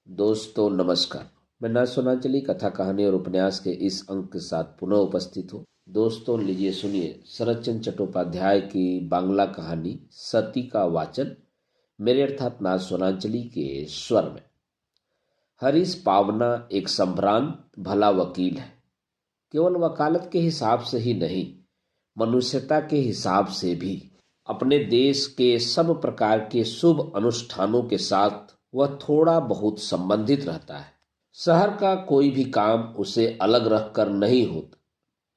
दोस्तों नमस्कार। मैं न सोनांचली कथा कहानी और उपन्यास के इस अंक के साथ पुनः उपस्थित हूँ। दोस्तों लीजिए सुनिए शरत चंद्र चट्टोपाध्याय की बांग्ला कहानी सती का वाचन मेरे अर्थात ना सोनांचली के स्वर में। हरीश पावना एक संभ्रांत भला वकील है। केवल वकालत के हिसाब से ही नहीं, मनुष्यता के हिसाब से भी। अपने देश के सब प्रकार के शुभ अनुष्ठानों के साथ वह थोड़ा बहुत संबंधित रहता है। शहर का कोई भी काम उसे अलग रखकर नहीं होता।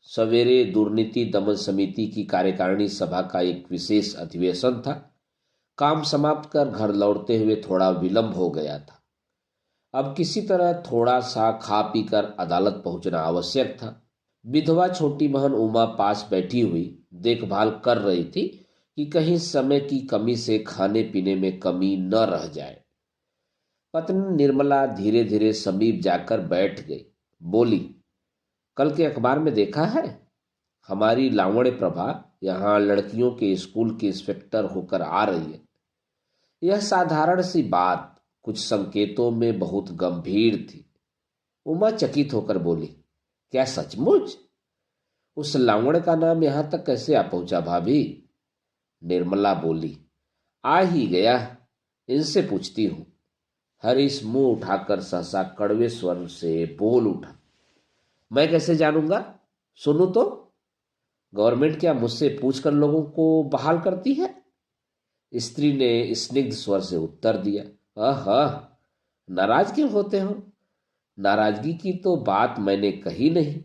सवेरे दुर्नीति दमन समिति की कार्यकारिणी सभा का एक विशेष अधिवेशन था। काम समाप्त कर घर लौटते हुए थोड़ा विलंब हो गया था। अब किसी तरह थोड़ा सा खा पी कर अदालत पहुंचना आवश्यक था। विधवा छोटी बहन उमा पास बैठी हुई देखभाल कर रही थी कि कहीं समय की कमी से खाने पीने में कमी न रह जाए। पत्नी निर्मला धीरे धीरे समीप जाकर बैठ गई। बोली, कल के अखबार में देखा है, हमारी लावण्य प्रभा यहाँ लड़कियों के स्कूल की इंस्पेक्टर होकर आ रही है। यह साधारण सी बात कुछ संकेतों में बहुत गंभीर थी। उमा चकित होकर बोली, क्या सचमुच? उस लावण्य का नाम यहाँ तक कैसे आ पहुंचा भाभी? निर्मला बोली, आ ही गया, इनसे पूछती हूँ। हरीश मुंह उठाकर सहसा कड़वे स्वर से बोल उठा, मैं कैसे जानूंगा? सुनू तो। गवर्नमेंट क्या मुझसे पूछकर लोगों को बहाल करती है? स्त्री ने स्निग्ध स्वर से उत्तर दिया, नाराज क्यों होते हो? नाराजगी की तो बात मैंने कही नहीं।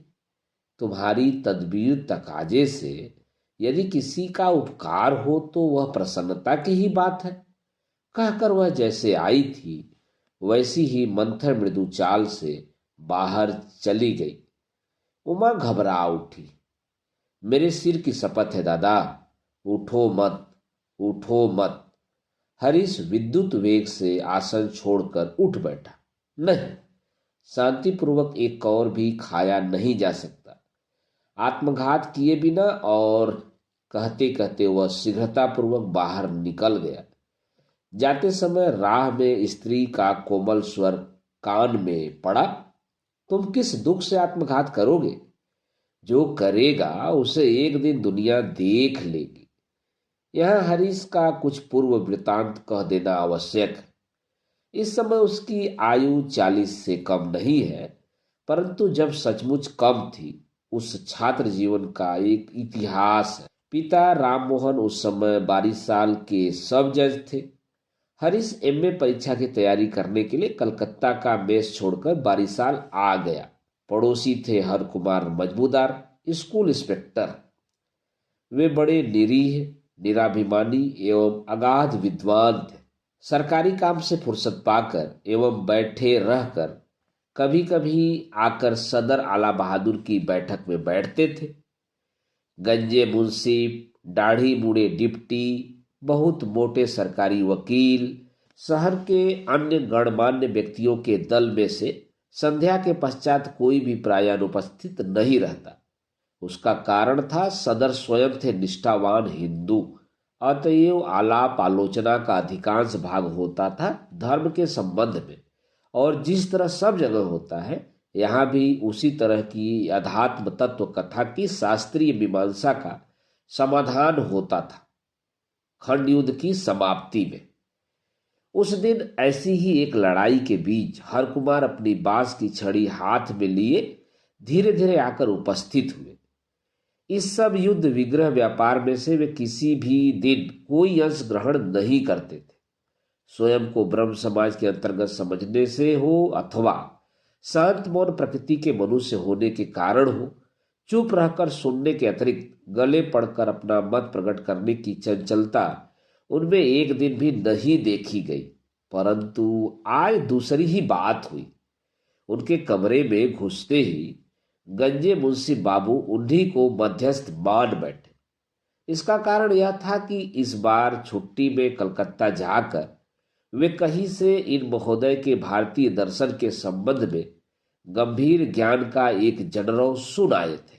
तुम्हारी तदबीर तकाजे से यदि किसी का उपकार हो तो वह प्रसन्नता की ही बात है। कहकर वह जैसे आई थी वैसी ही मंथर मृदु चाल से बाहर चली गई। उमा घबरा उठी। मेरे सिर की शपथ है दादा, उठो मत, उठो मत। हरीश विद्युत वेग से आसन छोड़कर उठ बैठा। नहीं, शांतिपूर्वक एक और भी खाया नहीं जा सकता। आत्मघात किए बिना। और कहते कहते वह शीघ्रतापूर्वक बाहर निकल गया। जाते समय राह में स्त्री का कोमल स्वर कान में पड़ा, तुम किस दुख से आत्मघात करोगे? जो करेगा उसे एक दिन दुनिया देख लेगी। यह हरीश का कुछ पूर्व वृतांत कह देना आवश्यक है। इस समय उसकी आयु 40 से कम नहीं है, परंतु जब सचमुच कम थी। उस छात्र जीवन का एक इतिहास है। पिता राममोहन उस समय 22 साल के सब जज थे। हरीश एमए परीक्षा की तैयारी करने के लिए कलकत्ता का मेस छोड़कर 22 साल आ गया। पड़ोसी थे हर कुमार मजबूदार, स्कूल इंस्पेक्टर। वे बड़े निरीह, निराभिमानी एवं अगाध विद्वान थे। सरकारी काम से फुर्सत पाकर एवं बैठे रहकर कभी कभी आकर सदर आला बहादुर की बैठक में बैठते थे। गंजे मुंशी, दाढ़ी बूढ़े डिप्टी, बहुत मोटे सरकारी वकील, शहर के अन्य गणमान्य व्यक्तियों के दल में से संध्या के पश्चात कोई भी प्राय अनुपस्थित नहीं रहता। उसका कारण था सदर स्वयं थे निष्ठावान हिंदू। अतएव आलाप आलोचना का अधिकांश भाग होता था धर्म के संबंध में। और जिस तरह सब जगह होता है, यहाँ भी उसी तरह की अध्यात्म तत्व कथा की शास्त्रीय मीमांसा का समाधान होता था खंड युद्ध की समाप्ति में। उस दिन ऐसी ही एक लड़ाई के बीच हर कुमार अपनी बांस की छड़ी हाथ में लिए धीरे धीरे आकर उपस्थित हुए। इस सब युद्ध विग्रह व्यापार में से वे किसी भी दिन कोई अंश ग्रहण नहीं करते थे। स्वयं को ब्रह्म समाज के अंतर्गत समझने से हो अथवा शांत मौन प्रकृति के मनुष्य होने के कारण हो, चुप रहकर सुनने के अतिरिक्त गले पड़कर अपना मत प्रकट करने की चंचलता उनमें एक दिन भी नहीं देखी गई। परंतु आज दूसरी ही बात हुई। उनके कमरे में घुसते ही गंजे मुंशी बाबू उन्हीं को मध्यस्थ मान बैठे। इसका कारण यह था कि इस बार छुट्टी में कलकत्ता जाकर वे कहीं से इन महोदय के भारतीय दर्शन के संबंध में गंभीर ज्ञान का एक जनरव सुन आए थे।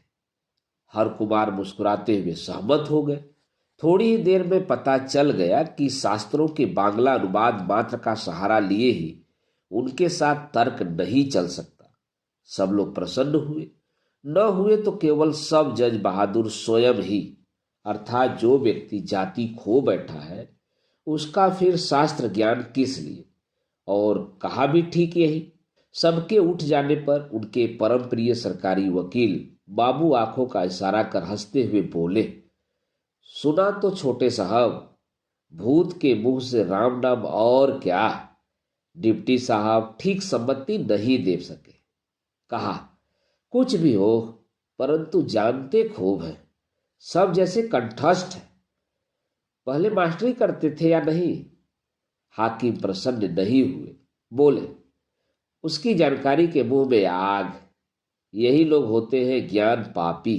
हर कुमार मुस्कुराते हुए सहमत हो गए। थोड़ी ही देर में पता चल गया कि शास्त्रों के बांग्ला अनुवाद मात्र का सहारा लिए ही उनके साथ तर्क नहीं चल सकता। सब लोग प्रसन्न हुए, न हुए तो केवल सब जज बहादुर स्वयं ही, अर्थात जो व्यक्ति जाति खो बैठा है उसका फिर शास्त्र ज्ञान किस लिए। और कहा भी ठीक यही। सबके उठ जाने पर उनके परम प्रिय सरकारी वकील बाबू आंखों का इशारा कर हंसते हुए बोले, सुना तो छोटे साहब, भूत के मुंह से राम नाम और क्या। डिप्टी साहब ठीक सम्मति नहीं दे सके। कहा, कुछ भी हो, परंतु जानते खूब है, सब जैसे कंठस्थ है। पहले मास्टरी करते थे या नहीं? हाकिम प्रसन्न नहीं हुए, बोले, उसकी जानकारी के मुंह में आग। यही लोग होते हैं ज्ञान पापी,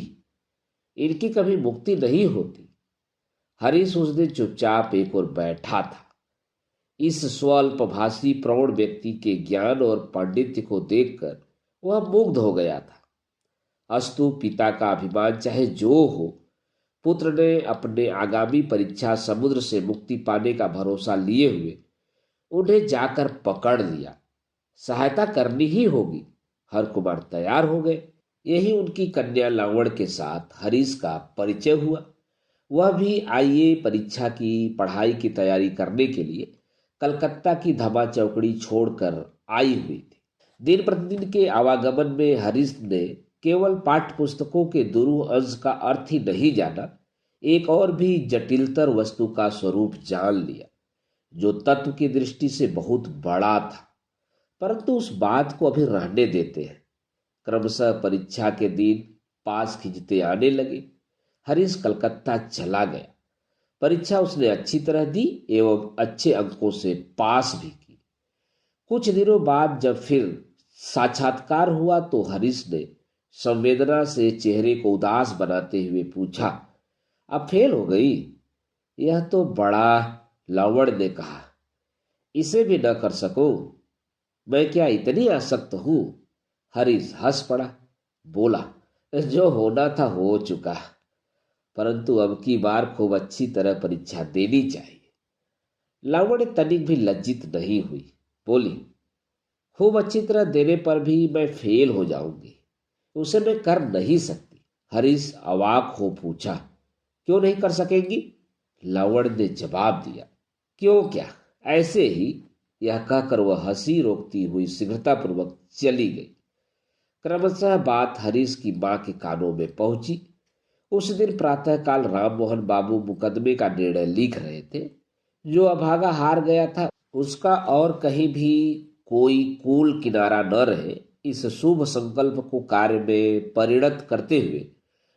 इनकी कभी मुक्ति नहीं होती। हरीश उस दिन चुपचाप एक ओर बैठा था। इस स्वल्पभाषी प्रौढ़ व्यक्ति के ज्ञान और पांडित्य को देखकर वह मुग्ध हो गया था। अस्तु, पिता का अभिमान चाहे जो हो, पुत्र ने अपने आगामी परीक्षा समुद्र से मुक्ति पाने का भरोसा लिए हुए उन्हें जाकर पकड़ लिया। सहायता करनी ही होगी। हर कुमार तैयार हो गए। यही उनकी कन्या लावण के साथ हरीश का परिचय हुआ। वह भी आईए परीक्षा की पढ़ाई की तैयारी करने के लिए कलकत्ता की धमा चौकड़ी छोड़कर आई हुई थी। दिन प्रतिदिन के आवागमन में हरीश ने केवल पाठ्य पुस्तकों के दुरूह अंश का अर्थ ही नहीं जाना, एक और भी जटिलतर वस्तु का स्वरूप जान लिया, जो तत्व की दृष्टि से बहुत बड़ा था। परंतु उस बात को अभी रहने देते हैं। क्रमशः परीक्षा के दिन पास खिंचते आने लगे। हरीश कलकत्ता चला गया। परीक्षा उसने अच्छी तरह दी एवं अच्छे अंकों से पास भी की। कुछ दिनों बाद जब फिर साक्षात्कार हुआ तो हरीश ने संवेदना से चेहरे को उदास बनाते हुए पूछा, अब फेल हो गई? यह तो बड़ा। लावड़ ने कहा, इसे भी न कर सको? मैं क्या इतनी आसक्त हूं? हरीश हंस पड़ा, बोला, जो होना था हो चुका, परंतु अब की बार खूब अच्छी तरह परीक्षा देनी चाहिए। लावण्य तनिक भी लज्जित नहीं हुई, बोली, खूब अच्छी तरह देने पर भी मैं फेल हो जाऊंगी, उसे मैं कर नहीं सकती। हरीश अवाक हो पूछा, क्यों नहीं कर सकेंगी? लावण्य ने जवाब दिया, क्यों क्या, ऐसे ही। यह कहकर वह हंसी रोकती हुई शीघ्रतापूर्वक चली गई। क्रमशः बात हरीश की मां के कानों में पहुंची। उस दिन प्रातःकाल राममोहन बाबू मुकदमे का निर्णय लिख रहे थे। जो अभागा हार गया था उसका और कहीं भी कोई कूल किनारा न रहे, इस शुभ संकल्प को कार्य में परिणत करते हुए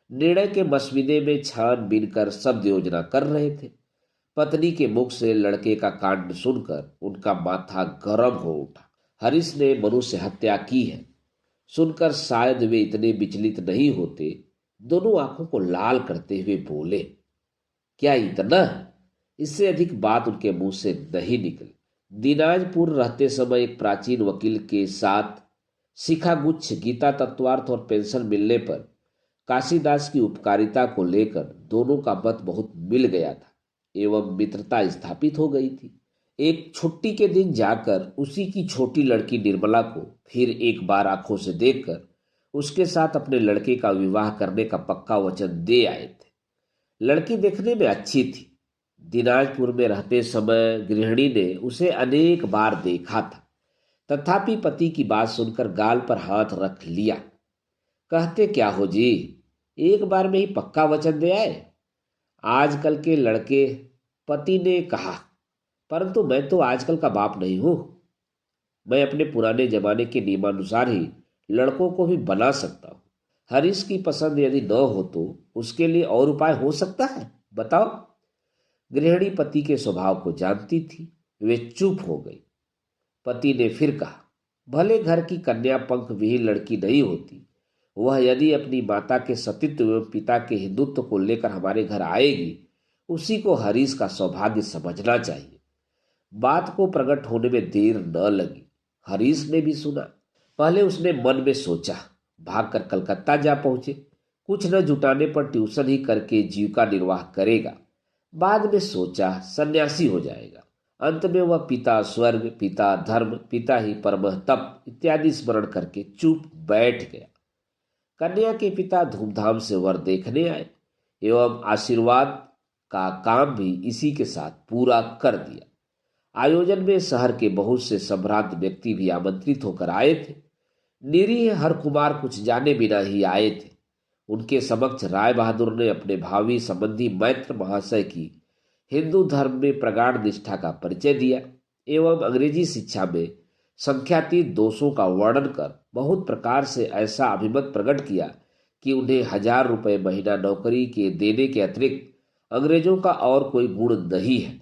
निर्णय के मसविदे में छानबीन कर शब्द योजना कर रहे थे। पत्नी के मुख से लड़के का कांड सुनकर उनका माथा गर्म हो उठा। हरीश ने मनुष्य हत्या की है सुनकर शायद वे इतने विचलित नहीं होते। दोनों आंखों को लाल करते हुए बोले, क्या इतना? इससे अधिक बात उनके मुंह से नहीं निकली। दिनाजपुर रहते समय एक प्राचीन वकील के साथ शिखागुच्छ, गीता तत्वार्थ और पेंशन मिलने पर काशीदास की उपकारिता को लेकर दोनों का मत बहुत मिल गया था एवं मित्रता स्थापित हो गई थी। एक छुट्टी के दिन जाकर उसी की छोटी लड़की निर्मला को फिर एक बार आंखों से देखकर उसके साथ अपने लड़के का विवाह करने का पक्का वचन दे आए थे। लड़की देखने में अच्छी थी। दिनाजपुर में रहते समय गृहिणी ने उसे अनेक बार देखा था, तथापि पति की बात सुनकर गाल पर हाथ रख लिया। कहते क्या हो जी, एक बार में ही पक्का वचन दे आए? आजकल के लड़के, पति ने कहा, परंतु मैं तो आजकल का बाप नहीं हूं। मैं अपने पुराने जमाने के नियमानुसार ही लड़कों को भी बना सकता हूं। हरीश की पसंद यदि न हो तो उसके लिए और उपाय हो सकता है, बताओ। गृहिणी पति के स्वभाव को जानती थी। वे चुप हो गई। पति ने फिर कहा, भले घर की कन्या पंख विहीन लड़की नहीं होती, वह यदि अपनी माता के सतीत्व एवं पिता के हिंदुत्व को लेकर हमारे घर आएगी, उसी को हरीश का सौभाग्य समझना चाहिए। बात को प्रकट होने में देर न लगी। हरीश ने भी सुना। पहले उसने मन में सोचा, भागकर कलकत्ता जा पहुंचे, कुछ न जुटाने पर ट्यूशन ही करके जीविका निर्वाह करेगा। बाद में सोचा सन्यासी हो जाएगा। अंत में वह पिता स्वर्ग, पिता धर्म, पिता ही परमः तप इत्यादि स्मरण करके चुप बैठ गया। कन्या के पिता धूमधाम से वर देखने आए एवं आशीर्वाद का काम भी इसी के साथ पूरा कर दिया। आयोजन में शहर के बहुत से संभ्रांत व्यक्ति भी आमंत्रित होकर आए थे। निरीह हरकुमार कुछ जाने बिना ही आए थे। उनके समक्ष राय बहादुर ने अपने भावी संबंधी मैत्र महाशय की हिंदू धर्म में प्रगाढ़ निष्ठा का परिचय दिया एवं अंग्रेजी शिक्षा में संख्यातीत दोषों का वर्णन कर बहुत प्रकार से ऐसा अभिमत प्रकट किया कि उन्हें 1000 रुपये महीना नौकरी के देने के अतिरिक्त अंग्रेजों का और कोई गुण नहीं है।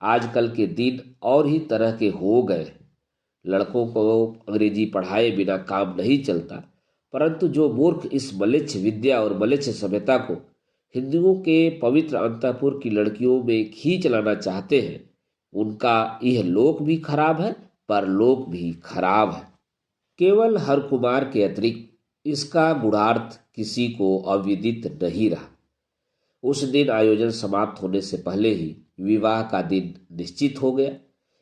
आजकल के दिन और ही तरह के हो गए। लड़कों को अंग्रेजी पढ़ाए बिना काम नहीं चलता, परंतु जो मूर्ख इस मलेच्छ विद्या और मलेच्छ सभ्यता को हिंदुओं के पवित्र अंतःपुर की लड़कियों में खींच लाना चाहते हैं, उनका यह लोक भी खराब है, परलोक भी खराब है। केवल हरकुमार के अतिरिक्त इसका गूढ़ार्थ किसी को अविदित नहीं रहा। उस दिन आयोजन समाप्त होने से पहले ही विवाह का दिन निश्चित हो गया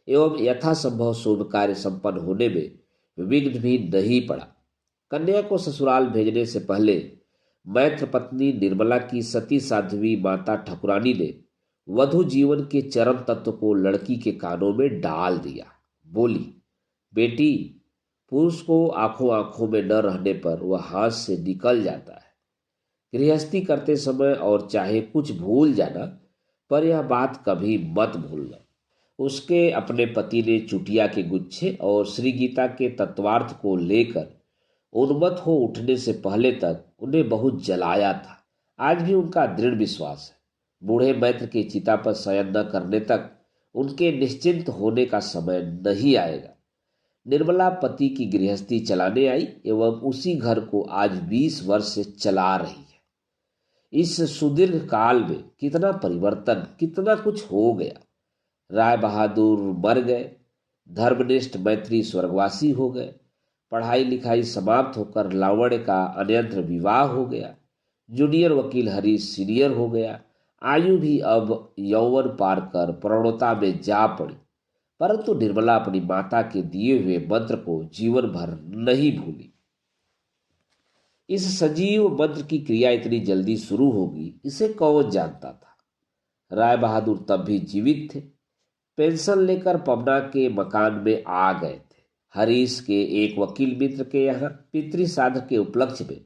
एवं यथासंभव शुभ कार्य संपन्न होने में विघ्न भी नहीं पड़ा। कन्या को ससुराल भेजने से पहले मैत्र पत्नी निर्मला की सती साध्वी माता ठकुरानी ने वधु जीवन के चरम तत्व को लड़की के कानों में डाल दिया। बोली, बेटी, पुरुष को आंखों आंखों में न रहने पर वह हाथ से निकल जाता है। गृहस्थी करते समय और चाहे कुछ भूल जाना, पर यह बात कभी मत भूलना। उसके अपने पति ने चुटिया के गुच्छे और श्री गीता के तत्वार्थ को लेकर उन्मत्त हो उठने से पहले तक उन्हें बहुत जलाया था। आज भी उनका दृढ़ विश्वास है, बूढ़े मैत्र की चिता पर शयन न करने तक उनके निश्चिंत होने का समय नहीं आएगा। निर्मला पति की गृहस्थी चलाने आई एवं उसी घर को आज 20 वर्ष से चला रही है। इस सुदीर्घ काल में कितना परिवर्तन, कितना कुछ हो गया। राय बहादुर मर गए, धर्मनिष्ठ मैत्री स्वर्गवासी हो गए, पढ़ाई लिखाई समाप्त होकर लावण्य का अन्यंत्र विवाह हो गया, जूनियर वकील हरीश सीनियर हो गया, आयु भी अब यौवन पार कर प्रौढ़ता में जा पड़ी, परंतु निर्मला अपनी माता के दिए हुए मंत्र को जीवन भर नहीं भूली। इस सजीव मंत्र की क्रिया इतनी जल्दी शुरू होगी, इसे कौन जानता था। राय बहादुर तब भी जीवित थे, पेंशन लेकर पवना के मकान में आ गए थे। हरीश के एक वकील मित्र के यहाँ पितृ श्राद्ध के उपलक्ष्य में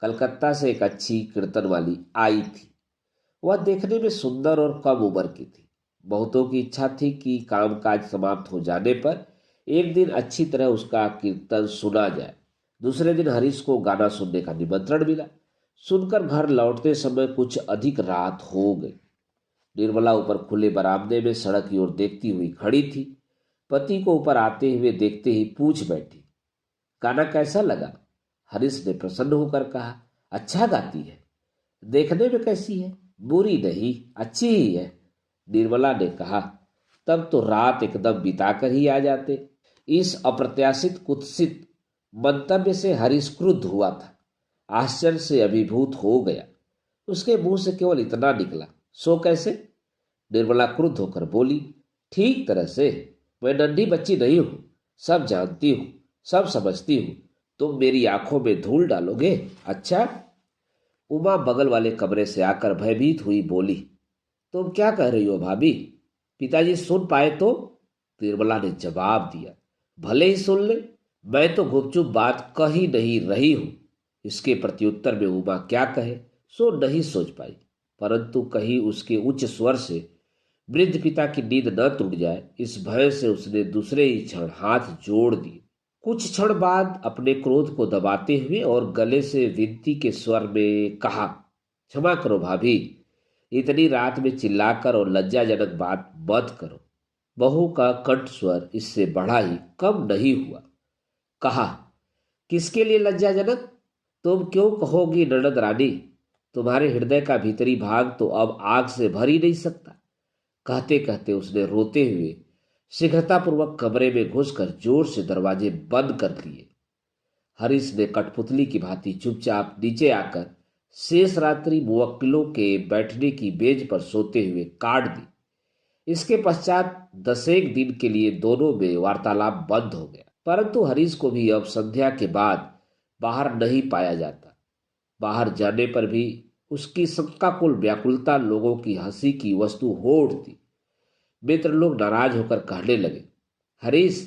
कलकत्ता से एक अच्छी कीर्तन वाली आई थी। वह देखने में सुंदर और कम उम्र की थी। बहुतों की इच्छा थी कि कामकाज समाप्त हो जाने पर एक दिन अच्छी तरह उसका कीर्तन सुना जाए। दूसरे दिन हरीश को गाना सुनने का निमंत्रण मिला। सुनकर घर लौटते समय कुछ अधिक रात हो गई। निर्मला ऊपर खुले बरामदे में सड़क की ओर देखती हुई खड़ी थी। पति को ऊपर आते हुए देखते ही पूछ बैठी, गाना कैसा लगा? हरीश ने प्रसन्न होकर कहा, अच्छा गाती है। देखने में कैसी है? बुरी नहीं, अच्छी ही है। निर्मला ने कहा, तब तो रात एकदम बिताकर ही आ जाते। इस अप्रत्याशित कुत्सित मंतव्य से हरीश क्रुद्ध हुआ था। आश्चर्य से अभिभूत हो गया। उसके मुंह से केवल इतना निकला, सो कैसे? निर्मला क्रुद्ध होकर बोली, ठीक तरह से। मैं नन्ही बच्ची नहीं हूं, सब जानती हूं, सब समझती हूं। तुम मेरी आंखों में धूल डालोगे? अच्छा। उमा बगल वाले कमरे से आकर भयभीत हुई बोली, तुम क्या कह रही हो भाभी? पिताजी सुन पाए तो? निर्मला ने जवाब दिया, भले ही सुन ले, मैं तो गुपचुप बात कह ही नहीं रही हूं। इसके प्रत्युत्तर में उमा क्या कहे सो नहीं सोच पाई, परंतु कहीं उसके उच्च स्वर से वृद्ध पिता की नींद न टूट जाए, इस भय से उसने दूसरे ही क्षण हाथ जोड़ दिए। कुछ क्षण बाद अपने क्रोध को दबाते हुए और गले से विनती के स्वर में कहा, क्षमा करो भाभी, इतनी रात में चिल्लाकर और लज्जाजनक बात मत करो। बहू का कंठ स्वर इससे बढ़ा ही कम नहीं हुआ। कहा, किसके लिए लज्जाजनक? तुम क्यों कहोगी ननद रानी? तुम्हारे हृदय का भीतरी भाग तो अब आग से भर ही नहीं सकता। कहते कहते उसने रोते हुए शीघ्रतापूर्वक कमरे में घुसकर जोर से दरवाजे बंद कर दिए। हरीश ने कठपुतली की भांति चुपचाप नीचे आकर शेष रात्रि मुवक्किलों के बैठने की बेंच पर सोते हुए काट दी। इसके पश्चात 10 दिन के लिए दोनों में वार्तालाप बंद हो गया। परंतु हरीश को भी अब संध्या के बाद बाहर नहीं पाया जाता। बाहर जाने पर भी उसकी शंकाकुल व्याकुलता लोगों की हंसी की वस्तु हो उठती। मित्र लोग नाराज होकर कहने लगे, हरीश,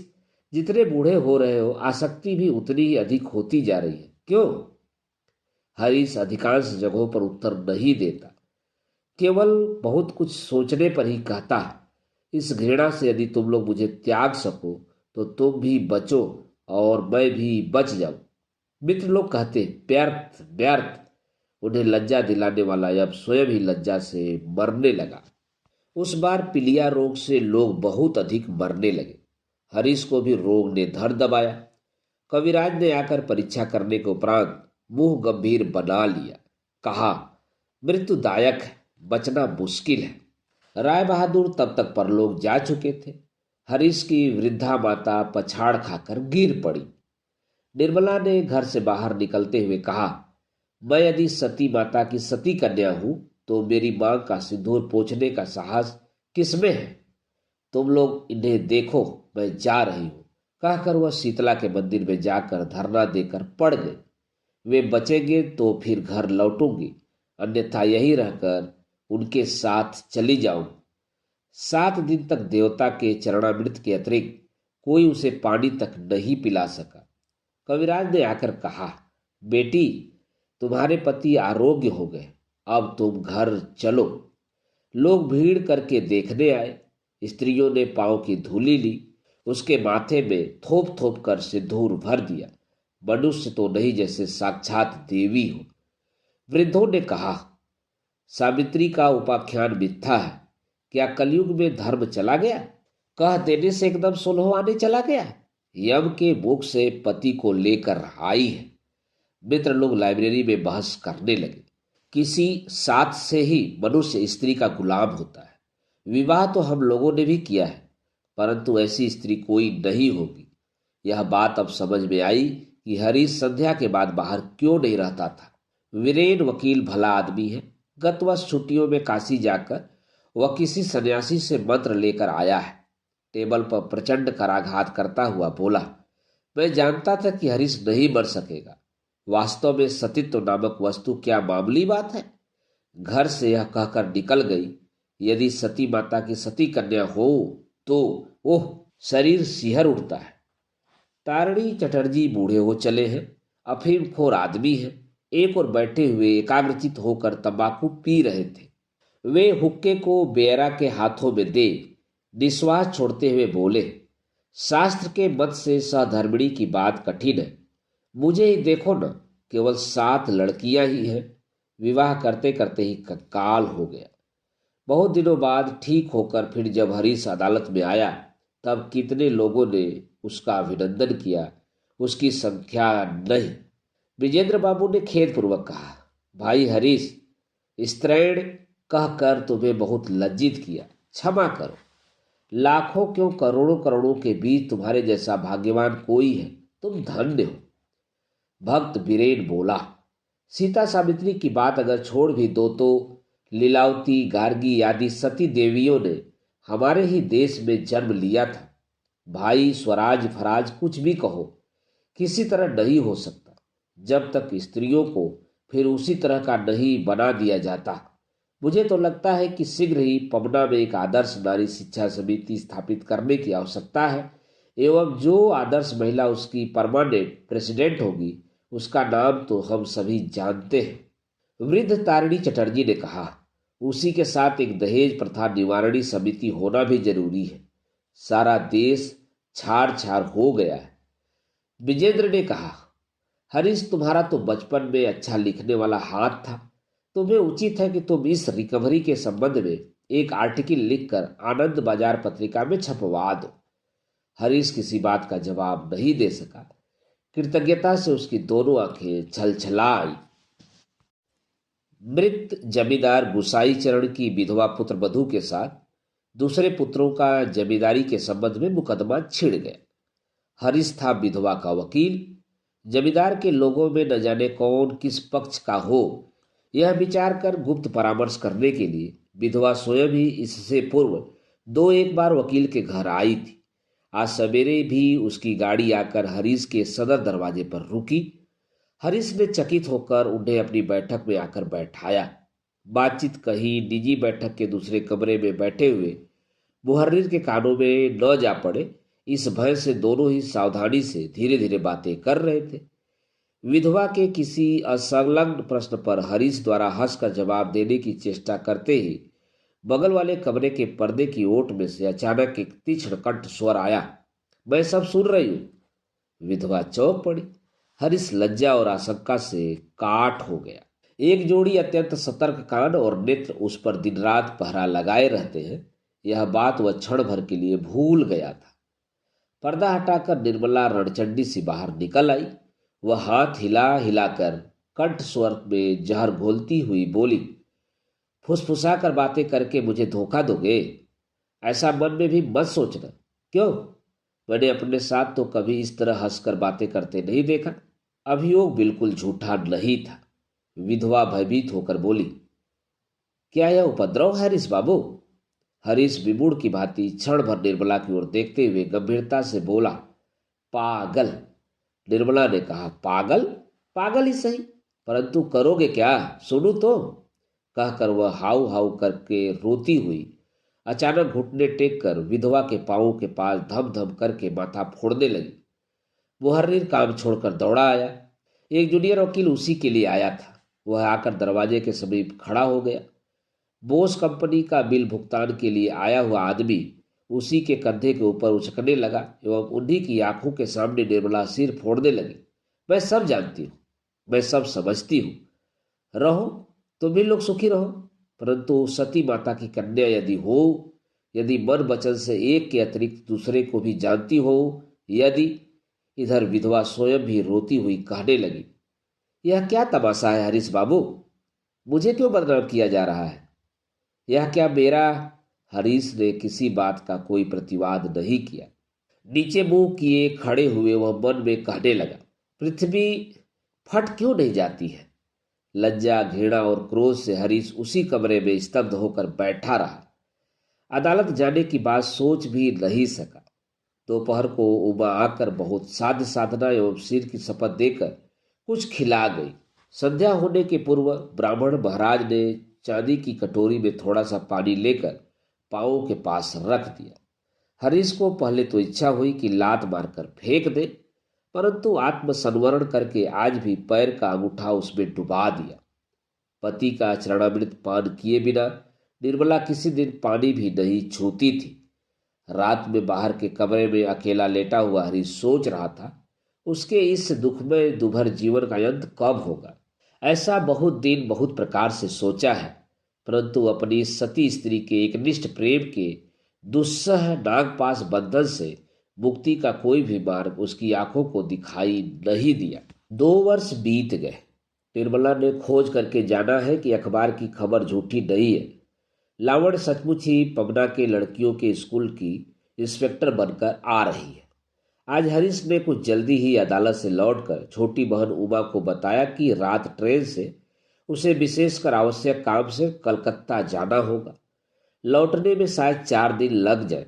जितने बूढ़े हो रहे हो आसक्ति भी उतनी ही अधिक होती जा रही है, क्यों? हरीश अधिकांश जगहों पर उत्तर नहीं देता, केवल बहुत कुछ सोचने पर ही कहता है, इस घृणा से यदि तुम लोग मुझे त्याग सको तो तुम भी बचो और मैं भी बच जाऊं। मित्र लोग कहते, व्यर्थ व्यर्थ। उन्हें लज्जा दिलाने वाला अब स्वयं ही लज्जा से मरने लगा। उस बार पीलिया रोग से लोग बहुत अधिक मरने लगे। हरीश को भी रोग ने धर दबाया। कविराज ने आकर परीक्षा करने के उपरांत मुंह गंभीर बना लिया। कहा, मृत्युदायक है, बचना मुश्किल है। राय बहादुर तब तक परलोक जा चुके थे। हरीश की वृद्धा माता पछाड़ खाकर गिर पड़ी। निर्मला ने घर से बाहर निकलते हुए कहा, मैं यदि सती माता की सती कन्या हूं तो मेरी मां का सिंदूर पोंछने का साहस किसमें है? तुम लोग इन्हें देखो, मैं जा रही हूं। कहकर वह शीतला के मंदिर में जाकर धरना देकर पड़ गए। वे बचेंगे तो फिर घर लौटूंगी, अन्यथा यही रहकर उनके साथ चली जाऊं। 7 दिन तक देवता के चरणामृत के अतिरिक्त कोई उसे पानी तक नहीं पिला सका। कविराज ने आकर कहा, बेटी, तुम्हारे पति आरोग्य हो गए, अब तुम घर चलो। लोग भीड़ करके देखने आए। स्त्रियों ने पांव की धूली ली, उसके माथे में थोप थोप कर सिंदूर भर दिया। मनुष्य तो नहीं, जैसे साक्षात देवी हो। वृद्धों ने कहा, सावित्री का उपाख्यान मिथ्या है। क्या कलयुग में धर्म चला गया? कह देने से एकदम सुलह आने चला गया? यम के मुख से पति को लेकर आई है। मित्र लोग लाइब्रेरी में बहस करने लगे। किसी साथ से ही मनुष्य स्त्री का गुलाम होता है। विवाह तो हम लोगों ने भी किया है, परंतु ऐसी स्त्री कोई नहीं होगी। यह बात अब समझ में आई कि हरीश संध्या के बाद बाहर क्यों नहीं रहता था। वीरेन वकील भला आदमी है। गत वर्ष छुट्टियों में काशी जाकर वह किसी सन्यासी से मंत्र लेकर आया है। टेबल पर प्रचंड कराघात करता हुआ बोला, मैं जानता था कि हरीश नहीं मर सकेगा। वास्तव में सतीत्व नामक वस्तु क्या मामूली बात है। घर से यह कहकर निकल गई, यदि सती माता की सती कन्या हो तो ओह, शरीर सिहर उठता है। तारिणी चटर्जी बूढ़े हो चले हैं, अफीमखोर आदमी हैं। एक और बैठे हुए एकाग्रचित होकर तंबाकू पी रहे थे। वे हुक्के को बेरा के हाथों में दे निश्वास छोड़ते हुए बोले, शास्त्र के मत से सहधर्मिणी की बात कठिन है। मुझे ही देखो न, केवल 7 लड़कियां ही हैं। विवाह करते करते ही कंकाल हो गया। बहुत दिनों बाद ठीक होकर फिर जब हरीश अदालत में आया, तब कितने लोगों ने उसका अभिनंदन किया, उसकी संख्या नहीं। विजेंद्र बाबू ने खेदपूर्वक कहा, भाई हरीश, स्त्रैण कहकर तुम्हें बहुत लज्जित किया, क्षमा करो। लाखों क्यों करोड़ों करोड़ों के बीच तुम्हारे जैसा भाग्यवान कोई है, तुम धन्य हो। भक्त बीरेन बोला, सीता सावित्री की बात अगर छोड़ भी दो तो लीलावती, गार्गी आदि सती देवियों ने हमारे ही देश में जन्म लिया था। भाई, स्वराज फराज कुछ भी कहो, किसी तरह नहीं हो सकता जब तक स्त्रियों को फिर उसी तरह का नहीं बना दिया जाता। मुझे तो लगता है कि शीघ्र ही पबना में एक आदर्श नारी शिक्षा समिति स्थापित करने की आवश्यकता है, एवं जो आदर्श महिला उसकी परमानेंट प्रेसिडेंट होगी उसका नाम तो हम सभी जानते हैं। वृद्ध तारिणी चटर्जी ने कहा, उसी के साथ एक दहेज प्रथा निवारणी समिति होना भी जरूरी है। सारा देश छार छार हो गया है। विजेंद्र ने कहा, हरीश, तुम्हारा तो बचपन में अच्छा लिखने वाला हाथ था। तुम्हें उचित है कि तुम इस रिकवरी के संबंध में एक आर्टिकल लिखकर आनंद बाजार पत्रिका में छपवा दो। हरीश किसी बात का जवाब नहीं दे सका। कृतज्ञता से उसकी दोनों आंखें छलछला आई। मृत जमींदार गुसाई चरण की विधवा पुत्र वधू के साथ दूसरे पुत्रों का जमींदारी के संबंध में मुकदमा छिड़ गया। हरीश था विधवा का वकील। जमींदार के लोगों में न जाने कौन किस पक्ष का हो, यह विचार कर गुप्त परामर्श करने के लिए विधवा स्वयं ही इससे पूर्व दो एक बार वकील के घर आई थी। आज सवेरे भी उसकी गाड़ी आकर हरीश के सदर दरवाजे पर रुकी। हरीश ने चकित होकर उन्हें अपनी बैठक में आकर बैठाया। बातचीत कहीं निजी बैठक के दूसरे कमरे में बैठे हुए मुहर्रिर के कानों में न जा पड़े, इस भय से दोनों ही सावधानी से धीरे धीरे बातें कर रहे थे। विधवा के किसी असंलग्न प्रश्न पर हरीश द्वारा हंसकर जवाब देने की चेष्टा करते ही बगल वाले कमरे के पर्दे की ओट में से अचानक एक तीक्ष्ण कंठ स्वर आया, मैं सब सुन रही हूं। विधवा चौंक पड़ी। हरीश लज्जा और आशंका से काठ हो गया। एक जोड़ी अत्यंत सतर्क कान और नेत्र उस पर दिन रात पहरा लगाए रहते हैं, यह बात वह क्षण भर के लिए भूल गया था। पर्दा हटाकर निर्मला रणचंडी सी बाहर निकल आई। वह हाथ हिला हिलाकर कंठ स्वर में जहर घोलती हुई बोली, फुसफुसा कर बातें करके मुझे धोखा दोगे? ऐसा मन में भी मत सोचना। क्यों? मैंने अपने साथ तो कभी इस तरह हंसकर बातें करते नहीं देखा। अभियोग बिल्कुल झूठा नहीं था। विधवा भयभीत होकर बोली, क्या यह उपद्रव है हरीश बाबू? हरीश विमूढ़ की भांति क्षण भर निर्मला की ओर देखते हुए गंभीरता से बोला, पागल। निर्मला ने कहा, पागल? पागल ही सही, परंतु करोगे क्या? सुनो तो। कहकर वह हाउ हाउ करके रोती हुई अचानक घुटने टेक कर विधवा के पांवों के पास धम धम करके माथा फोड़ने लगी। मुहर्रिर काम छोड़कर दौड़ा आया। एक जूनियर वकील उसी के लिए आया था। वह आकर दरवाजे के समीप खड़ा हो गया। बोस कंपनी का बिल भुगतान के लिए आया हुआ आदमी उसी के कंधे के ऊपर उचकने लगा एवं उन्हीं की आंखों के सामने निर्मला सिर फोड़ने लगी। मैं सब जानती हूँ, मैं सब समझती हूँ। रहो, तुम भी लोग सुखी रहो, परंतु सती माता की कन्या यदि हो, यदि मन वचन से एक के अतिरिक्त दूसरे को भी जानती हो, यदि। इधर विधवा स्वयं भी रोती हुई कहने लगी, यह क्या तमाशा है हरीश बाबू? मुझे क्यों बदनाम किया जा रहा है? यह क्या मेरा? हरीश ने किसी बात का कोई प्रतिवाद नहीं किया। नीचे मुंह किए खड़े हुए वह मन में कहने लगा, पृथ्वी फट क्यों नहीं जाती है? लज्जा, घृणा और क्रोध से हरीश उसी कमरे में स्तब्ध होकर बैठा रहा। अदालत जाने की बात सोच भी नहीं सका। दोपहर को उमा आकर बहुत साध साधना एवं सिर की शपथ देकर कुछ खिला गई। संध्या होने के पूर्व ब्राह्मण महाराज ने चांदी की कटोरी में थोड़ा सा पानी लेकर पांवों के पास रख दिया। हरीश को पहले तो इच्छा हुई कि लात मारकर फेंक दे, परंतु आत्मसंवरण करके आज भी पैर का अंगूठा उसमें डुबा दिया। पति का चरणामृत पान किए बिना निर्मला किसी दिन पानी भी नहीं छूती थी। रात में बाहर के कमरे में अकेला लेटा हुआ हरीश सोच रहा था, उसके इस दुखमय दुभर जीवन का अंत कब होगा। ऐसा बहुत दिन बहुत प्रकार से सोचा है, परंतु अपनी सती स्त्री के एक निष्ठ प्रेम के दुस्सह नागपाश बंधन से मुक्ति का कोई भी मार्ग उसकी आंखों को दिखाई नहीं दिया। 2 वर्ष बीत गए। निर्मला ने खोज करके जाना है कि अखबार की खबर झूठी नहीं है। लावण सचमुच ही पबना के लड़कियों के स्कूल की इंस्पेक्टर बनकर आ रही है। आज हरीश ने कुछ जल्दी ही अदालत से लौटकर छोटी बहन उमा को बताया कि रात ट्रेन से उसे विशेषकर आवश्यक काम से कलकत्ता जाना होगा। लौटने में शायद 4 दिन लग जाए।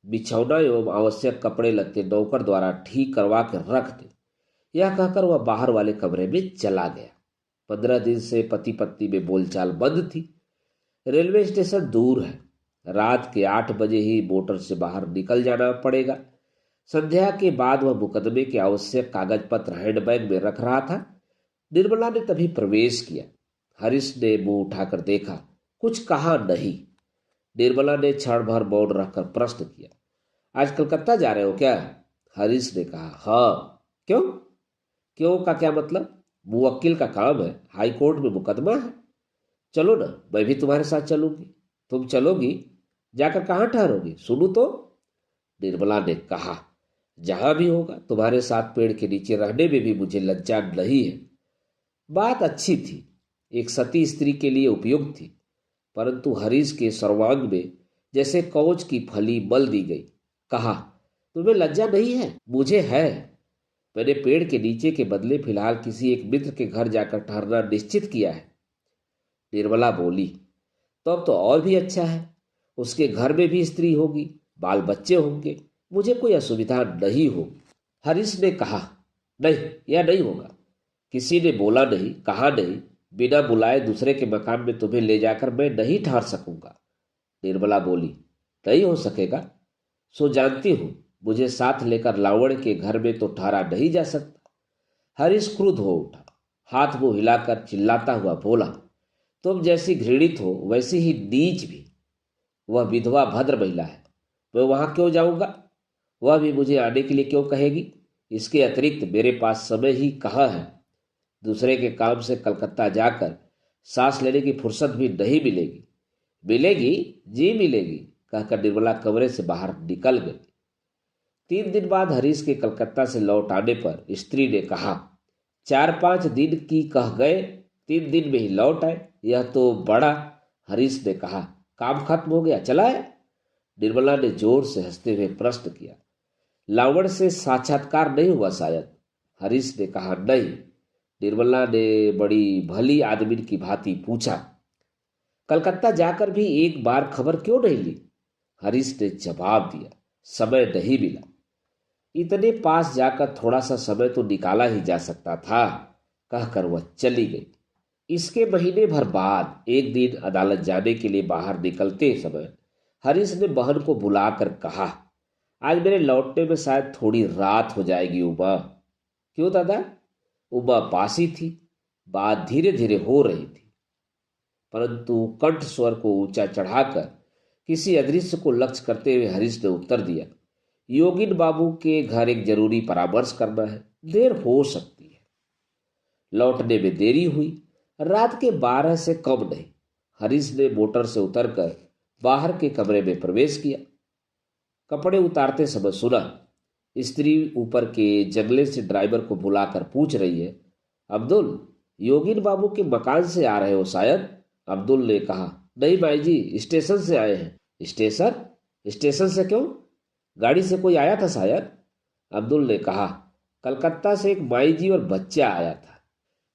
बिछौना एवं आवश्यक कपड़े लत्ते नौकर द्वारा ठीक करवा कर रख दे। यह कहकर वह बाहर वाले कमरे में चला गया। 15 दिन से पति पत्नी में बोलचाल बंद थी। रेलवे स्टेशन दूर है। रात के 8 बजे ही मोटर से बाहर निकल जाना पड़ेगा। संध्या के बाद वह मुकदमे के आवश्यक कागज पत्र हैंडबैग में रख रहा था। निर्मला ने तभी प्रवेश किया। हरीश ने मुंह उठाकर देखा, कुछ कहा नहीं। निर्मला ने क्षण भर मौन रखकर प्रश्न किया, आज कलकत्ता जा रहे हो क्या? हरीश ने कहा, हाँ। क्यों? क्यों का क्या मतलब? मुवक्किल का काम है, हाई कोर्ट में मुकदमा है। चलो ना, मैं भी तुम्हारे साथ चलूंगी। तुम चलोगी? जाकर कहाँ ठहरोगी? सुनू तो। निर्मला ने कहा, जहां भी होगा, तुम्हारे साथ पेड़ के नीचे रहने में भी मुझे लज्जा नहीं है। बात अच्छी थी, एक सती स्त्री के लिए उपयुक्त थी, परंतु हरीश के सर्वांग में जैसे कवच की फली मल दी गई। कहा, तुम्हें लज्जा नहीं है? मुझे है। मैंने पेड़ के नीचे के बदले फिलहाल किसी एक मित्र के घर जाकर ठहरना निश्चित किया है। निर्मला बोली, तो अब तो और भी अच्छा है। उसके घर में भी स्त्री होगी, बाल बच्चे होंगे, मुझे कोई असुविधा नहीं होगी। हरीश ने कहा, नहीं, यह नहीं होगा। किसी ने बोला नहीं, कहा नहीं, बिना बुलाए दूसरे के मकान में तुम्हें ले जाकर मैं नहीं ठहर सकूंगा। निर्मला बोली, नहीं हो सकेगा? सो जानती हूं, मुझे साथ लेकर लावण के घर में तो ठहरा नहीं जा सकता। हरीश क्रुद्ध हो उठा, हाथ मुंह हिलाकर चिल्लाता हुआ बोला, तुम जैसी घृणित हो वैसी ही नीच भी। वह विधवा भद्र महिला है, मैं वहां क्यों जाऊंगा? वह भी मुझे आने के लिए क्यों कहेगी? इसके अतिरिक्त मेरे पास समय ही कहाँ है। दूसरे के काम से कलकत्ता जाकर सांस लेने की फुर्सत भी नहीं मिलेगी। मिलेगी जी मिलेगी, कहकर निर्मला कमरे से बाहर निकल गई। 3 दिन बाद हरीश के कलकत्ता से लौट आने पर स्त्री ने कहा, 4-5 दिन की कह गए, 3 दिन में ही लौट आए, यह तो बड़ा। हरीश ने कहा, काम खत्म हो गया, चला है? निर्मला ने जोर से हंसते हुए प्रश्न किया, लावण से साक्षात्कार नहीं हुआ शायद? हरीश ने कहा, नहीं। निर्मला ने बड़ी भली आदमी की भांति पूछा, कलकत्ता जाकर भी एक बार खबर क्यों नहीं ली? हरीश ने जवाब दिया, समय नहीं मिला। इतने पास जाकर थोड़ा सा समय तो निकाला ही जा सकता था, कहकर वह चली गई। इसके महीने भर बाद एक दिन अदालत जाने के लिए बाहर निकलते समय हरीश ने बहन को बुलाकर कहा, आज मेरे लौटने में शायद थोड़ी रात हो जाएगी उमा। क्यों दादा? उमा पासी थी, बात धीरे धीरे हो रही थी, परंतु कंठ स्वर को ऊंचा चढ़ाकर किसी अदृश्य को लक्ष्य करते हुए हरीश ने उत्तर दिया, योगिन बाबू के घर एक जरूरी परामर्श करना है, देर हो सकती है। लौटने में देरी हुई, रात के 12 से कम नहीं। हरीश ने मोटर से उतरकर बाहर के कमरे में प्रवेश किया। कपड़े उतारते समय सुना, स्त्री ऊपर के जंगले से ड्राइवर को बुलाकर पूछ रही है, अब्दुल, योगिन बाबू के मकान से आ रहे हो शायद? अब्दुल ने कहा, नहीं माई जी, स्टेशन से आए हैं। स्टेशन? स्टेशन से क्यों? गाड़ी से कोई आया था शायद? अब्दुल ने कहा, कलकत्ता से एक माई जी और बच्चा आया था।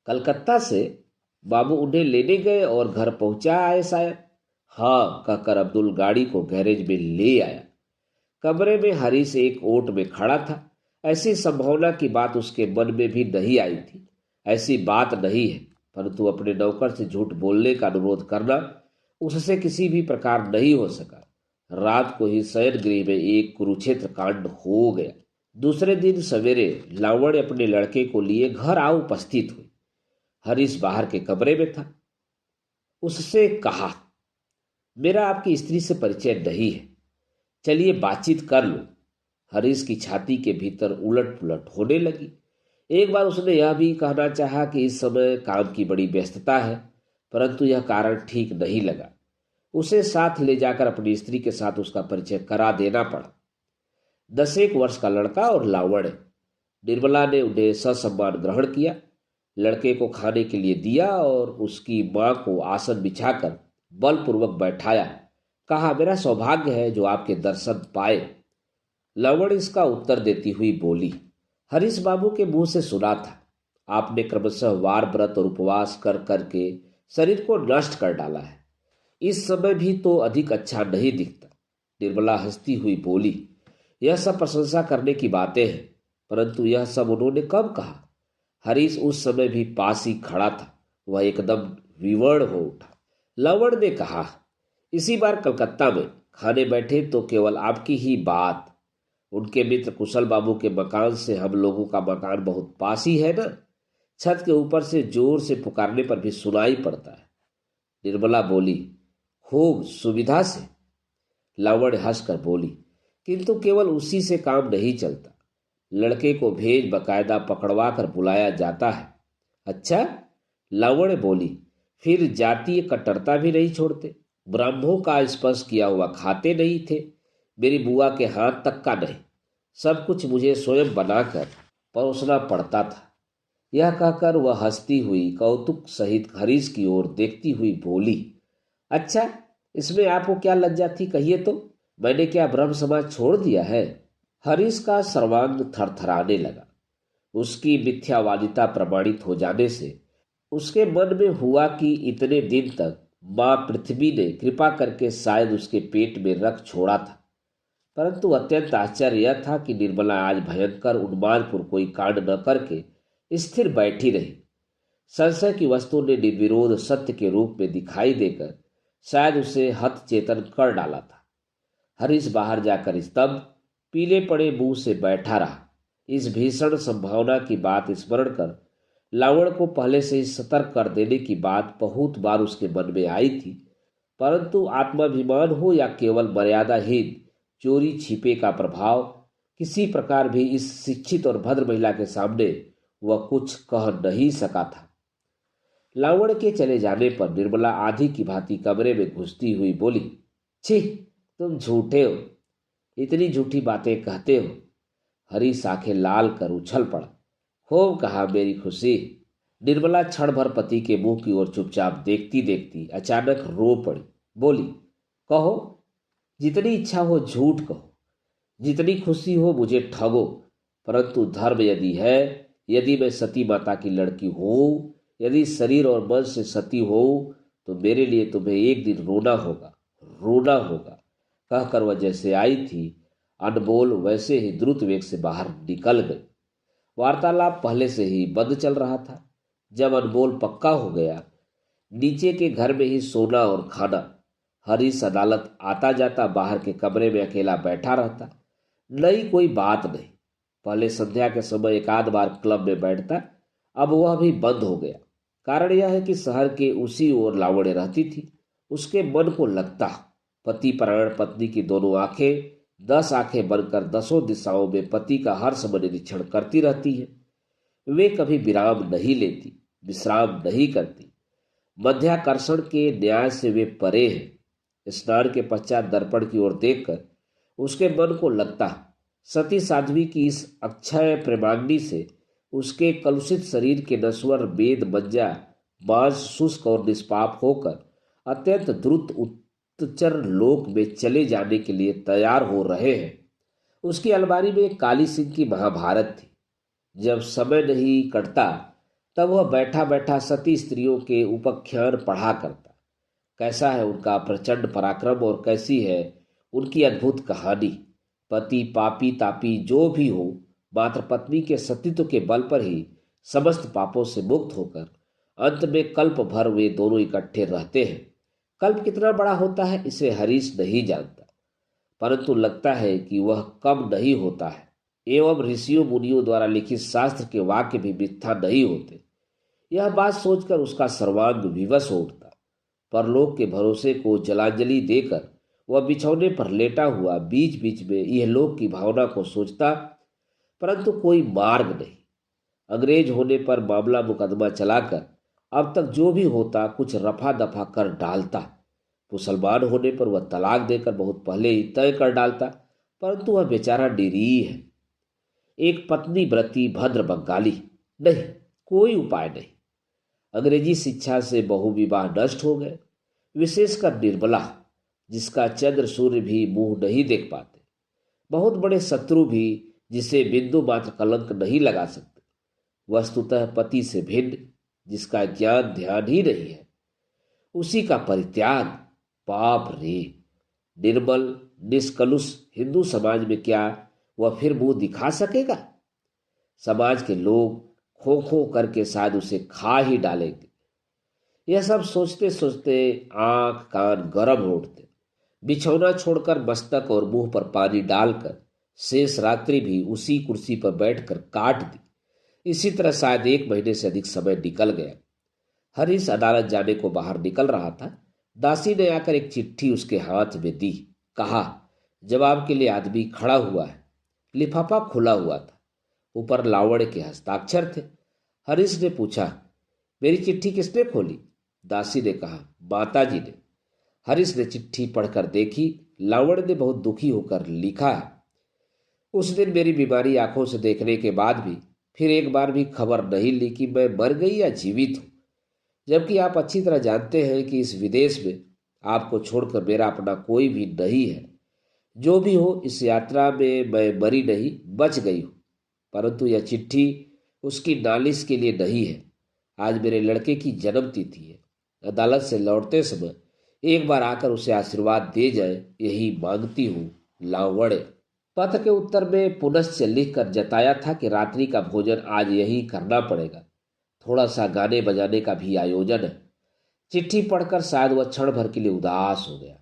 कलकत्ता से? बाबू उन्हें लेने गए और घर पहुंचा आए शायद? हाँ, कहकर अब्दुल गाड़ी को गैरेज में ले आया। कमरे में हरीश एक ओट में खड़ा था। ऐसी संभावना की बात उसके मन में भी नहीं आई थी। ऐसी बात नहीं है, परंतु अपने नौकर से झूठ बोलने का अनुरोध करना उससे किसी भी प्रकार नहीं हो सका। रात को ही शयन गृह में एक कुरुक्षेत्र कांड हो गया। दूसरे दिन सवेरे लावण्य अपने लड़के को लिए घर आ उपस्थित हुई। हरीश बाहर के कमरे में था। उससे कहा, मेरा आपकी स्त्री से परिचय नहीं है, चलिए बातचीत कर लो। हरीश की छाती के भीतर उलट पुलट होने लगी। एक बार उसने यह भी कहना चाहा कि इस समय काम की बड़ी व्यस्तता है, परंतु यह कारण ठीक नहीं लगा। उसे साथ ले जाकर अपनी स्त्री के साथ उसका परिचय करा देना पड़ा। 10 वर्ष का लड़का और लावण्य। निर्मला ने उन्हें ससम्मान ग्रहण किया, लड़के को खाने के लिए दिया और उसकी मां को आसन बिछाकर बलपूर्वक बैठाया। कहा, मेरा सौभाग्य है जो आपके दर्शन पाए। लावण्य इसका उत्तर देती हुई बोली, हरीश बाबू के मुंह से सुना था, आपने क्रमशः वार व्रत और उपवास कर करके शरीर को नष्ट कर डाला है। इस समय भी तो अधिक अच्छा नहीं दिखता। निर्मला हंसती हुई बोली, यह सब प्रशंसा करने की बातें हैं, परंतु यह सब उन्होंने कब कहा? हरीश उस समय भी पास ही खड़ा था। वह एकदम विवर्ण हो उठा। लवण ने कहा, इसी बार कलकत्ता में खाने बैठे तो केवल आपकी ही बात। उनके मित्र कुशल बाबू के मकान से हम लोगों का मकान बहुत पास ही है ना। छत के ऊपर से जोर से पुकारने पर भी सुनाई पड़ता है। निर्मला बोली, खूब सुविधा से। लावण्य हंसकर बोली, किंतु केवल उसी से काम नहीं चलता, लड़के को भेज बकायदा पकड़वा कर बुलाया जाता है। अच्छा? लावण्य बोली, फिर जातीय कट्टरता भी नहीं छोड़ते? ब्राह्मणों का स्पर्श किया हुआ खाते नहीं थे? मेरी बुआ के हाथ तक का नहीं। सब कुछ मुझे स्वयं बनाकर परोसना पड़ता था। यह कहकर वह हंसती हुई कौतुक सहित हरीश की ओर देखती हुई बोली, अच्छा, इसमें आपको क्या लज्जा थी, कहिए तो? मैंने क्या ब्रह्म समाज छोड़ दिया है? हरीश का सर्वांग थरथराने लगा। उसकी मिथ्यावादिता प्रमाणित हो जाने से उसके मन में हुआ कि इतने दिन तक माँ पृथ्वी ने कृपा करके शायद उसके पेट में रख छोड़ा था। परंतु अत्यंत आश्चर्य यह था कि निर्मला आज भयंकर उन्मादपूर्ण कोई कांड न करके स्थिर बैठी रही। संशय की वस्तु ने निर्विरोध सत्य के रूप में दिखाई देकर शायद उसे हतचेतन कर डाला था। हरीश बाहर जाकर स्तंभ पीले पड़े मुंह से बैठा रहा। इस भीषण संभावना की बात स्मरण कर लावण को पहले से ही सतर्क कर देने की बात बहुत बार उसके मन में आई थी, परंतु आत्माभिमान हो या केवल मर्यादाहीन चोरी छिपे का प्रभाव, किसी प्रकार भी इस शिक्षित और भद्र महिला के सामने वह कुछ कह नहीं सका था। लावण के चले जाने पर निर्मला आधी की भांति कमरे में घुसती हुई बोली, छी, तुम झूठे हो, इतनी झूठी बातें कहते हो। हरीश आंखें लाल कर उछल पड़ा। खूब कहा मेरी खुशी। निर्मला क्षण भर पति के मुंह की ओर चुपचाप देखती देखती अचानक रो पड़ी। बोली, कहो, जितनी इच्छा हो झूठ कहो, जितनी खुशी हो मुझे ठगो, परंतु धर्म यदि है, यदि मैं सती माता की लड़की हूं, यदि शरीर और मन से सती हो, तो मेरे लिए तुम्हें एक दिन रोना होगा, रोना होगा। कहकर वह जैसे आई थी अनबोल वैसे ही द्रुत वेग से बाहर निकल गई। वार्तालाप पहले से ही बंद चल रहा था। जब अनमोल पक्का हो गया, नीचे के घर में ही सोना और खाना, हरीश अदालत आता जाता बाहर के कमरे में अकेला बैठा रहता। नई कोई बात नहीं। पहले संध्या के समय एक आध बार क्लब में बैठता, अब वह भी बंद हो गया। कारण यह है कि शहर के उसी ओर लावण्य रहती थी। उसके मन को लगता पति प्राण पत्नी की दोनों आंखें 10 आंखें बनकर 10 दिशाओं में पति का हर समय निरीक्षण करती रहती है। वे कभी विराम नहीं लेती, विश्राम नहीं करती। मध्याकर्षण के न्याय से वे परे हैं। स्नान के पश्चात दर्पण की ओर देखकर उसके मन को लगता सती साध्वी की इस अक्षय प्रेमाग्नि से उसके कलुषित शरीर के नश्वर वेद मज्जा मांस शुष्क और निष्पाप होकर अत्यंत द्रुत उच्चर लोक में चले जाने के लिए तैयार हो रहे हैं। उसकी अलमारी में काली सिंह की महाभारत थी। जब समय नहीं कटता तब वह बैठा बैठा सती स्त्रियों के उपाख्यान पढ़ा करता। कैसा है उनका प्रचंड पराक्रम और कैसी है उनकी अद्भुत कहानी। पति पापी तापी जो भी हो, मात्र पत्नी के सतीत्व के बल पर ही समस्त पापों से मुक्त होकर अंत में कल्प भर वे दोनों इकट्ठे रहते हैं। कल्प कितना बड़ा होता है इसे हरीश नहीं जानता, परंतु लगता है कि वह कम नहीं होता है। एवं ऋषियों मुनियों द्वारा लिखित शास्त्र के वाक्य भी मिथ्या नहीं होते। यह बात सोचकर उसका सर्वांग विवश हो उठता। परलोक के भरोसे को जलांजलि देकर वह बिछौने पर लेटा हुआ बीच बीच में यह लोक की भावना को सोचता, परंतु कोई मार्ग नहीं। अंग्रेज होने पर मामला मुकदमा चलाकर अब तक जो भी होता कुछ रफा दफा कर डालता। मुसलमान होने पर वह तलाक देकर बहुत पहले ही तय कर डालता, परंतु वह बेचारा निरीह है। एक पत्नी व्रती भद्र बंगाली, नहीं, कोई उपाय नहीं। अंग्रेजी शिक्षा से बहुविवाह नष्ट हो गए, विशेषकर निर्मला, जिसका चंद्र सूर्य भी मुंह नहीं देख पाते। बहुत बड़े शत्रु भी जिसे बिंदु मात्र कलंक नहीं लगा सकते। वस्तुतः पति से भिन्न, जिसका ज्ञान ध्यान ही नहीं है, उसी का परित्याग, पाप रे। निर्मल निष्कलुष हिंदू समाज में क्या वह फिर मुंह दिखा सकेगा? समाज के लोग खो खो करके शायद उसे खा ही डालेंगे। यह सब सोचते सोचते आंख कान गर्म हो उठते। बिछौना छोड़कर मस्तक और मुंह पर पानी डालकर शेष रात्रि भी उसी कुर्सी पर बैठकर काट दी। इसी तरह शायद 1 महीने से अधिक समय निकल गया। हरीश अदालत जाने को बाहर निकल रहा था। दासी ने आकर एक चिट्ठी उसके हाथ में दी। कहा, जवाब के लिए आदमी खड़ा हुआ है। लिफाफा खुला हुआ था, ऊपर लावण्य के हस्ताक्षर थे। हरीश ने पूछा, मेरी चिट्ठी किसने खोली? दासी ने कहा, माता जी ने। हरीश ने चिट्ठी पढ़कर देखी। लावण्य ने बहुत दुखी होकर लिखा है, उस दिन मेरी बीमारी आंखों से देखने के बाद भी फिर एक बार भी खबर नहीं ली कि मैं मर गई या जीवित हूं, जबकि आप अच्छी तरह जानते हैं कि इस विदेश में आपको छोड़कर मेरा अपना कोई भी नहीं है। जो भी हो, इस यात्रा में मैं मरी नहीं, बच गई हूं। परंतु यह चिट्ठी उसकी नालिश के लिए नहीं है। आज मेरे लड़के की जन्म तिथि है। अदालत से लौटते समय एक बार आकर उसे आशीर्वाद दे जाए, यही मांगती हूँ, लावण्य। पत्र के उत्तर में पुनश्च लिख कर जताया था कि रात्रि का भोजन आज यही करना पड़ेगा, थोड़ा सा गाने बजाने का भी आयोजन है। चिट्ठी पढ़कर शायद वह क्षण भर के लिए उदास हो गया।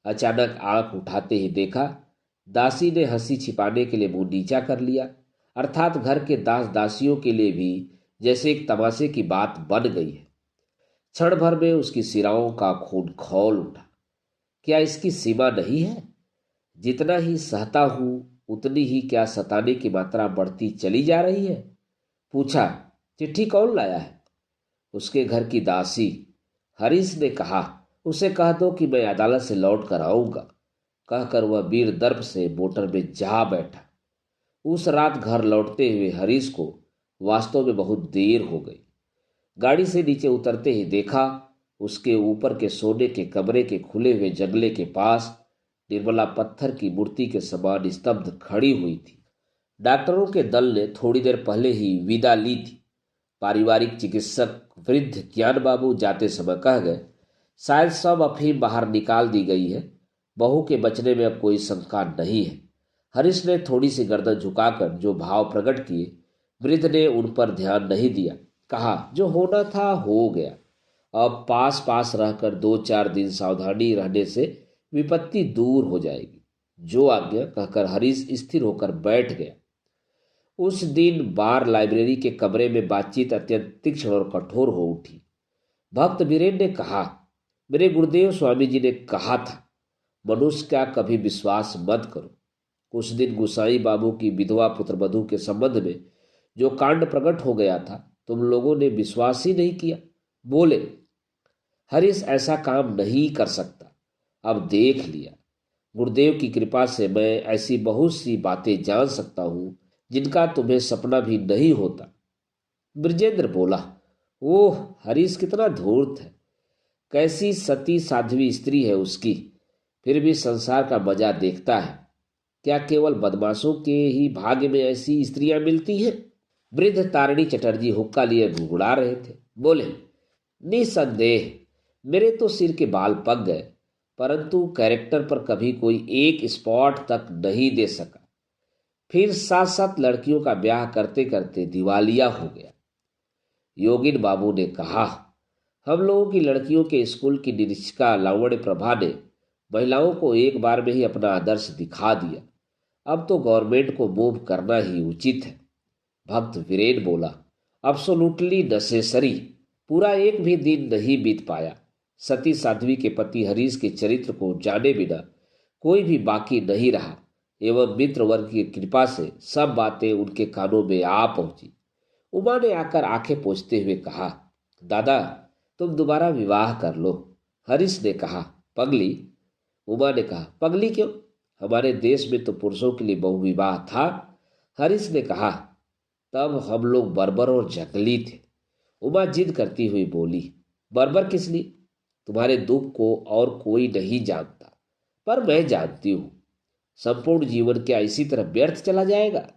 अचानक आंख उठाते ही देखा दासी ने हंसी छिपाने के लिए मुंह नीचा कर लिया, अर्थात घर के दास दासियों के लिए भी जैसे एक तमाशे की बात बन गई है। क्षण भर में उसकी सिराओं का खून खौल उठा। क्या इसकी सीमा नहीं है? जितना ही सहता हूं उतनी ही क्या सताने की मात्रा बढ़ती चली जा रही है। पूछा, चिट्ठी कौन लाया है? उसके घर की दासी। हरीश ने कहा, उसे कह दो कि मैं अदालत से लौट कर आऊंगा। कहकर वह वीर दर्प से मोटर में जा बैठा। उस रात घर लौटते हुए हरीश को वास्तव में बहुत देर हो गई। गाड़ी से नीचे उतरते ही देखा उसके ऊपर के सोने के कमरे के खुले हुए जंगले के पास निर्मला पत्थर की मूर्ति के समान स्तब्ध खड़ी हुई थी। डॉक्टरों के दल ने थोड़ी देर पहले ही विदा ली थी। पारिवारिक चिकित्सक वृद्ध ज्ञान बाबू जाते समय कह गए, शायद सब अफीम बाहर निकाल दी गई है, बहू के बचने में अब कोई शंका नहीं है। हरीश ने थोड़ी सी गर्दन झुकाकर जो भाव प्रकट किए, वृद्ध ने उन पर ध्यान नहीं दिया। कहा, जो होना था हो गया। अब पास पास रहकर 2-4 दिन सावधानी रहने से विपत्ति दूर हो जाएगी। जो आज्ञा, कहकर हरीश स्थिर होकर बैठ गया। उस दिन बार लाइब्रेरी के कमरे में बातचीत अत्यंत तीक्ष्ण और कठोर हो उठी। भक्त वीरेन ने कहा, मेरे गुरुदेव स्वामी जी ने कहा था, मनुष्य का कभी विश्वास मत करो। कुछ दिन गुसाई बाबू की विधवा पुत्रवधू के संबंध में जो कांड प्रकट हो गया था, तुम लोगों ने विश्वास ही नहीं किया। बोले, हरीश ऐसा काम नहीं कर सकता। अब देख लिया। गुरुदेव की कृपा से मैं ऐसी बहुत सी बातें जान सकता हूं जिनका तुम्हें सपना भी नहीं होता। ब्रजेंद्र बोला, ओह, हरीश कितना धूर्त है। कैसी सती साध्वी स्त्री है उसकी, फिर भी संसार का मजा देखता है। क्या केवल बदमाशों के ही भाग्य में ऐसी स्त्रियां मिलती हैं? वृद्ध तारिणी चटर्जी हुक्का लिए गुड़गुड़ा रहे थे। बोले, निसंदेह मेरे तो सिर के बाल पक गए, परंतु कैरेक्टर पर कभी कोई एक स्पॉट तक नहीं दे सका। फिर 7-7 लड़कियों का ब्याह करते करते दिवालिया हो गया। योगिन बाबू ने कहा, हम लोगों की लड़कियों के स्कूल की निरीक्षिका लावण्य प्रभा ने महिलाओं को एक बार में ही अपना आदर्श दिखा दिया। अब तो गवर्नमेंट को मूव करना ही उचित है। भक्त वीरेन बोला, अब्सोल्युटली नेसेसरी। पूरा एक भी दिन नहीं बीत पाया सती साध्वी के पति हरीश के चरित्र को जाने बिना कोई भी बाकी नहीं रहा, एवं मित्र वर्ग की कृपा से सब बातें उनके कानों में आ पहुंची। उमा ने आकर आंखें पोंछते हुए कहा, दादा तुम दोबारा विवाह कर लो। हरीश ने कहा, पगली। उमा ने कहा, पगली क्यों? हमारे देश में तो पुरुषों के लिए बहुविवाह था। हरीश ने कहा, तब हम लोग बर्बर और जंगली थे। उमा जिद करती हुई बोली, बर्बर किस लिए? तुम्हारे दुख को और कोई नहीं जानता, पर मैं जानती हूं। संपूर्ण जीवन क्या इसी तरह व्यर्थ चला जाएगा?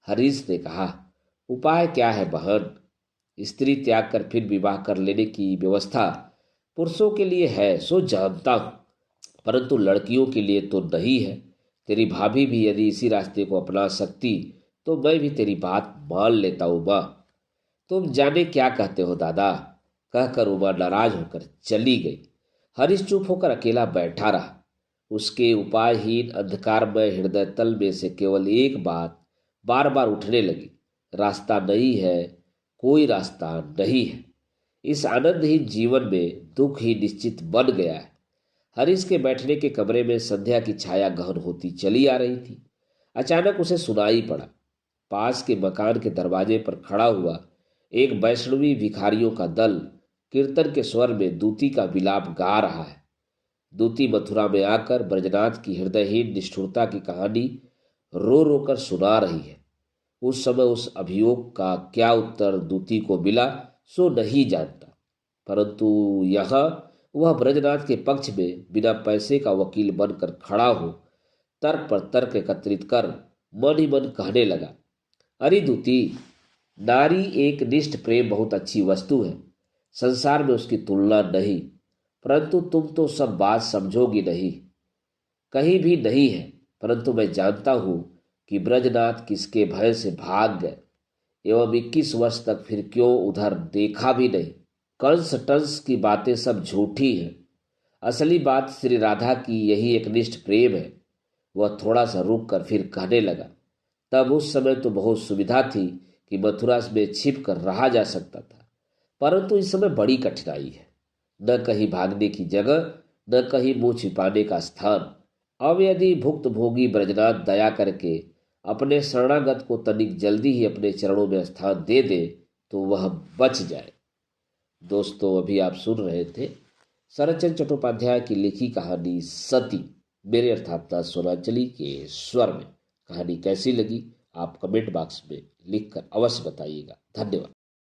हरीश ने कहा, उपाय क्या है बहन? स्त्री त्याग कर फिर विवाह कर लेने की व्यवस्था पुरुषों के लिए है, सो जानता हूं, परंतु लड़कियों के लिए तो नहीं है। तेरी भाभी भी यदि इसी रास्ते को अपना सकती तो मैं भी तेरी बात मान लेता। उमा, तुम जाने क्या कहते हो दादा, कहकर उमा नाराज होकर चली गई। हरीश चुप होकर अकेला बैठा रहा। उसके उपायहीन अंधकारमय हृदय तल में से केवल एक बात बार बार उठने लगी, रास्ता नहीं है, कोई रास्ता नहीं है। इस आनंदहीन जीवन में दुख ही निश्चित बन गया है। हरीश के बैठने के कमरे में संध्या की छाया गहन होती चली आ रही थी। अचानक उसे सुनाई पड़ा, पास के मकान के दरवाजे पर खड़ा हुआ एक वैष्णवी भिखारियों का दल कीर्तन के स्वर में दूती का विलाप गा रहा है। दूती मथुरा में आकर ब्रजनाथ की हृदयहीन निष्ठुरता की कहानी रो रो कर सुना रही है। उस समय उस अभियोग का क्या उत्तर दूती को मिला सो नहीं जानता, परंतु यहाँ वह ब्रजनाथ के पक्ष में बिना पैसे का वकील बनकर खड़ा हो तर्क पर तर्क एकत्रित कर मन ही मन कहने लगा, अरे दूती, नारी एक निष्ठ प्रेम बहुत अच्छी वस्तु है। संसार में उसकी तुलना नहीं, परंतु तुम तो सब बात समझोगी नहीं, कहीं भी नहीं है। परंतु मैं जानता हूं कि ब्रजनाथ किसके भय से भाग गए एवं 21 वर्ष तक फिर क्यों उधर देखा भी नहीं। कंस टंस की बातें सब झूठी हैं। असली बात श्री राधा की यही एकनिष्ठ प्रेम है। वह थोड़ा सा रुक कर फिर कहने लगा, तब उस समय तो बहुत सुविधा थी कि मथुरा में छिप कर रहा जा सकता था, परंतु इस समय बड़ी कठिनाई है। न कहीं भागने की जगह, न कहीं मुंह छिपाने का स्थान। अब यदि भुक्त भोगी ब्रजनाथ दया करके अपने शरणागत को तनिक जल्दी ही अपने चरणों में स्थान दे दे तो वह बच जाए। दोस्तों, अभी आप सुन रहे थे शरतचंद्र चट्टोपाध्याय की लिखी कहानी सती, मेरे अर्थात दास सोनांचली के स्वर में। कहानी कैसी लगी आप कमेंट बॉक्स में लिखकर अवश्य बताइएगा। धन्यवाद।